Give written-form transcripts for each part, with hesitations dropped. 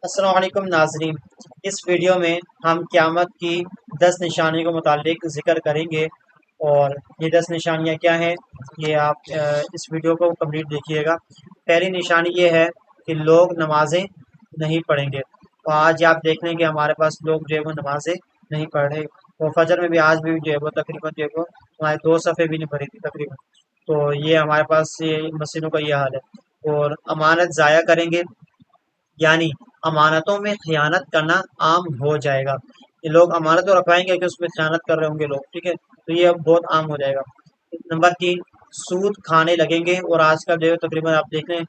السلام علیکم ناظرین، اس ویڈیو میں ہم قیامت کی 10 نشانیوں کے متعلق ذکر کریں گے۔ اور یہ 10 نشانیاں کیا ہیں، یہ آپ اس ویڈیو کو کمپلیٹ دیکھیے گا۔ پہلی نشانی یہ ہے کہ لوگ نمازیں نہیں پڑھیں گے۔ تو آج آپ دیکھ لیں کہ ہمارے پاس لوگ جو ہے وہ نمازیں نہیں پڑھ رہے، اور فجر میں بھی آج بھی جو ہے وہ تقریباً جو ہے وہ ہمارے 2 صفحے بھی نہیں پڑھی تھی تقریباً۔ تو یہ ہمارے پاس یہ مسجدوں کا یہ حال ہے۔ اور امانت ضائع کریں گے، یعنی امانتوں میں خیانت کرنا عام ہو جائے گا۔ یہ لوگ امانت تو رکھوائیں گے کہ اس میں خیانت کر رہے ہوں گے لوگ، ٹھیک ہے، تو یہ اب بہت عام ہو جائے گا۔ نمبر 3، سود کھانے لگیں گے، اور آج کل جو ہے تقریباً آپ دیکھ لیں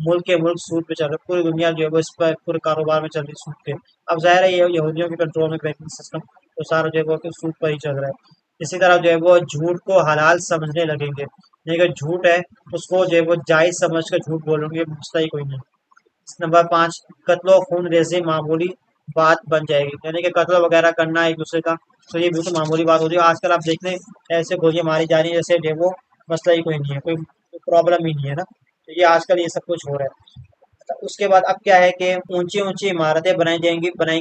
ملک کے ملک سود پہ چل رہے، پوری دنیا جو ہے وہ اس پر پورے کاروبار میں چل رہی ہے سود پہ۔ اب ظاہر ہے یہ یہودیوں کے کنٹرول میں بینکنگ سسٹم، تو سارا جو ہے وہ سود پر ہی چل رہا ہے۔ اسی طرح جو ہے وہ جھوٹ کو حلال سمجھنے لگیں گے، یعنی کہ جھوٹ ہے اس کو جو ہے وہ جائز سمجھ کر جھوٹ بولیں گے، مسئلہ ہی کوئی نہیں۔ نمبر 5، قتل و خون ریزی معمولی بات بن جائے گی، یعنی کہ قتل وغیرہ کرنا ایک دوسرے کا، تو یہ بالکل معمولی بات ہوتی ہے۔ آج کل آپ دیکھ لیں ایسے گولیاں ماری جا رہی ہیں جیسے وہ مسئلہ ہی کوئی نہیں ہے، کوئی پرابلم ہی نہیں ہے نا، تو یہ آج کل یہ سب کچھ ہو رہا ہے۔ اس کے بعد اب کیا ہے کہ اونچی اونچی عمارتیں بنائیں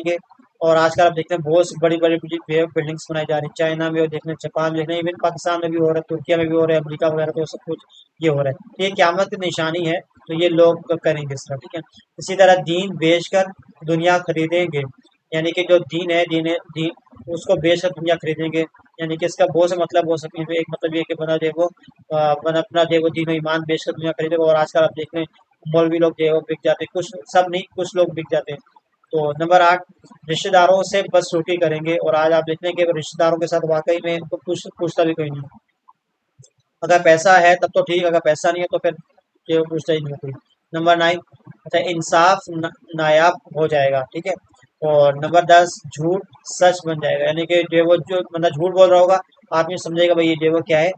گے، اور آج کل آپ دیکھتے ہیں بہت بڑی بڑی بلڈنگس بنائی جا رہی ہیں، چائنا میں دیکھ لیں، جاپان میں دیکھ لیں، ایون پاکستان میں بھی ہو رہا ہے، ترکیہ میں بھی ہو رہا ہے، امریکہ وغیرہ، تو سب کچھ یہ ہو رہا ہے۔ یہ قیامت کی نشانی ہے، تو یہ لوگ کریں گے اس طرح، ٹھیک ہے۔ اسی طرح دین بیچ کر دنیا خریدیں گے، یعنی کہ جو دین اس کو بیچ کر دنیا خریدیں گے، یعنی کہ اس کا بہت سے مطلب ہو سکتے ہیں۔ ایک مطلب یہ کہ بنا جو ہے وہ اپنا جو ہے وہ دین و ایمان بیچ کر دنیا خریدے گا، اور آج کل آپ دیکھ لیں مولوی لوگ جو ہے وہ بک جاتے ہیں، کچھ سب نہیں، کچھ لوگ بک جاتے ہیں۔ تو نمبر 8، رشتہ داروں سے بدسلوکی کریں گے، اور آج آپ دیکھیں کہ رشتہ داروں کے ساتھ واقعی میں ان کو پوچھتا بھی کوئی نہیں۔ اگر پیسہ ہے تب تو ٹھیک، اگر پیسہ نہیں ہے تو پھر یہ پوچھتا ہی نہیں ہے کوئی۔ نمبر 9، اچھا انصاف نایاب ہو جائے گا، ٹھیک ہے۔ اور نمبر 10، جھوٹ سچ بن جائے گا، یعنی کہ جو بندہ جھوٹ بول رہا ہوگا، آدمی سمجھے گا بھائی یہ جو ہے وہ کیا ہے،